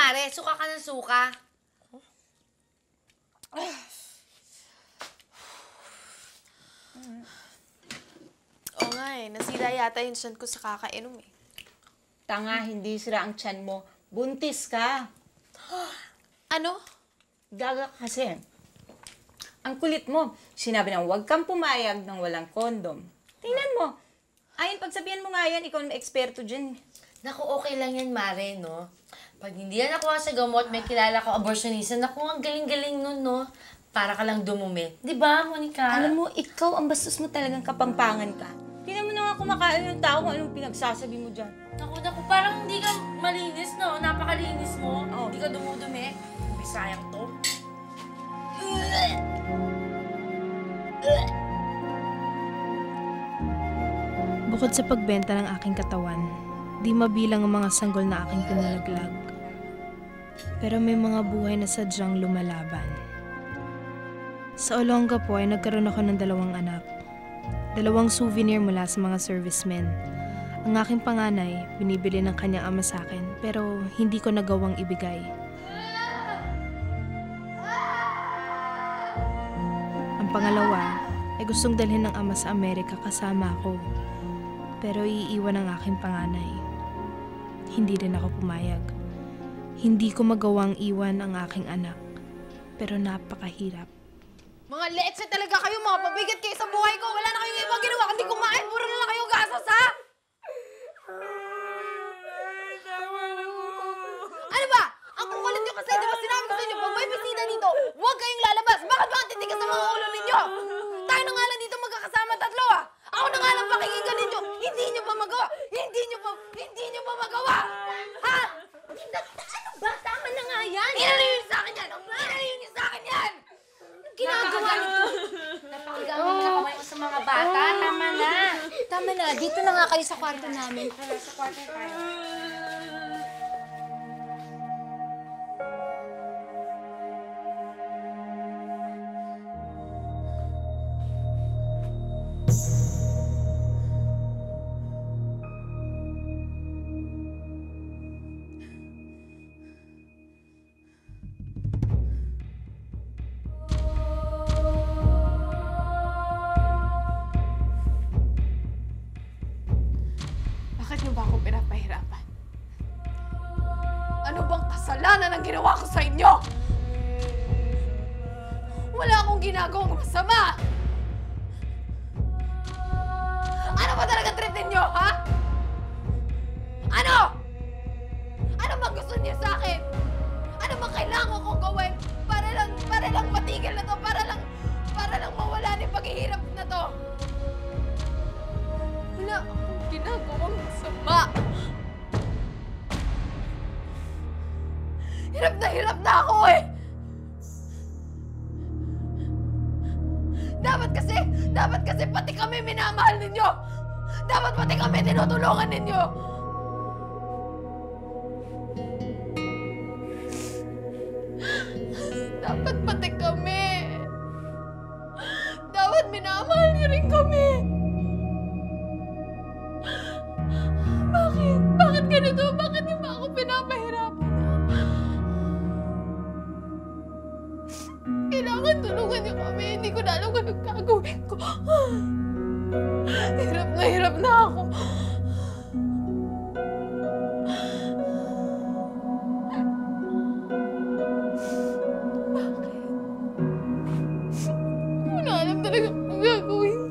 Mare? Suka ka ng suka. Oo nga eh, nasira yata yung tiyan ko sa kakainom eh. Tanga, hindi sira ang tiyan mo. Buntis ka. Ano? Gaga kasi. Ang kulit mo. Sinabi na huwag kang pumayag ng walang kondom. Tingnan mo. Ayun, pagsabihan mo nga yan, ikaw na eksperto dyan. Naku, okay lang yan, Mare, no? Pag hindi yan nakuha sa gamot, may kilala ko abortionista. Naku, ang galing-galing nun, no? Para ka lang dumumi. Di ba, Monica? Alam mo, ikaw ang bastos mo talagang kapampangan ka. Tingnan mo na nga kumakain ng tao kung anong pinagsasabi mo dyan. Naku, parang hindi ka malinis, no? Napakalinis mo. Oo. Hindi ka dumudumi. Bisayang to. Bukod sa pagbenta ng aking katawan, di mabilang ang mga sanggol na aking pinalaglag. Pero may mga buhay na sadyang lumalaban. Sa Olonga po ay nagkaroon ako ng 2 anak. 2 souvenir mula sa mga servicemen. Ang aking panganay, binibili ng kanyang ama sa akin, pero hindi ko nagawang ibigay. Ang pangalawa ay gustong dalhin ng ama sa Amerika kasama ako. Pero iiwan ang aking panganay. Hindi din ako pumayag. Hindi ko magawang iwan ang aking anak. Pero napakahirap. Mga letse talaga kayo, mga pabigat kayo sa buhay ko. Wala na kayong ibang ginawa kundi kumain. Puro na lang kayong gastos, ha? Ano ba? Ang kukulit nyo kasi, di ba sinabi ko sa inyo, pag may bisita dito, huwag kayong lalabas. Bakit ba ang titigas sa mga ulo ninyo? Tayo na nga lang dito magkakasama 3, ah. Ako na nga lang pakikinggan ninyo. Hindi nyo pa magawa. Hindi nyo pa magawa. Ha? Ano ba? Tama na nga yan. Inalayo nyo sa akin yan. Inalayo nyo sa akin yan. Anong ginagawa nito? Napakigamit na kamay ko sa mga bata. Tama na. Tama na, dito na nga kayo sa kwarto namin. Sa kwarto tayo. Bakit niyo ba ako pinapahirapan? Ano bang kasalanan ang ginawa ko sa inyo? Wala akong ginagawang masama! Ano ba talaga trip ninyo, ha? Ano? Ano bang gusto niyo sa akin? Ano bang kailangan kong gawin para lang matigil na to? Para lang mawala ni paghihirap na to? Wala akong ginagawang masama. Hirap na ako eh. Dapat kasi pati kami minamahal ninyo. Dapat pati kami tinutulungan ninyo. Dapat pati kami. Dapat minamahal niyo rin kami. Bakit? Bakit ganito? Bakit niyo ba ako pinapahirapan? Kailangan tulungan niyo kami. Hindi ko na alam kung anong gagawin ko. Hirap na ako. Bakit? Hindi ko na alam talaga kung gagawin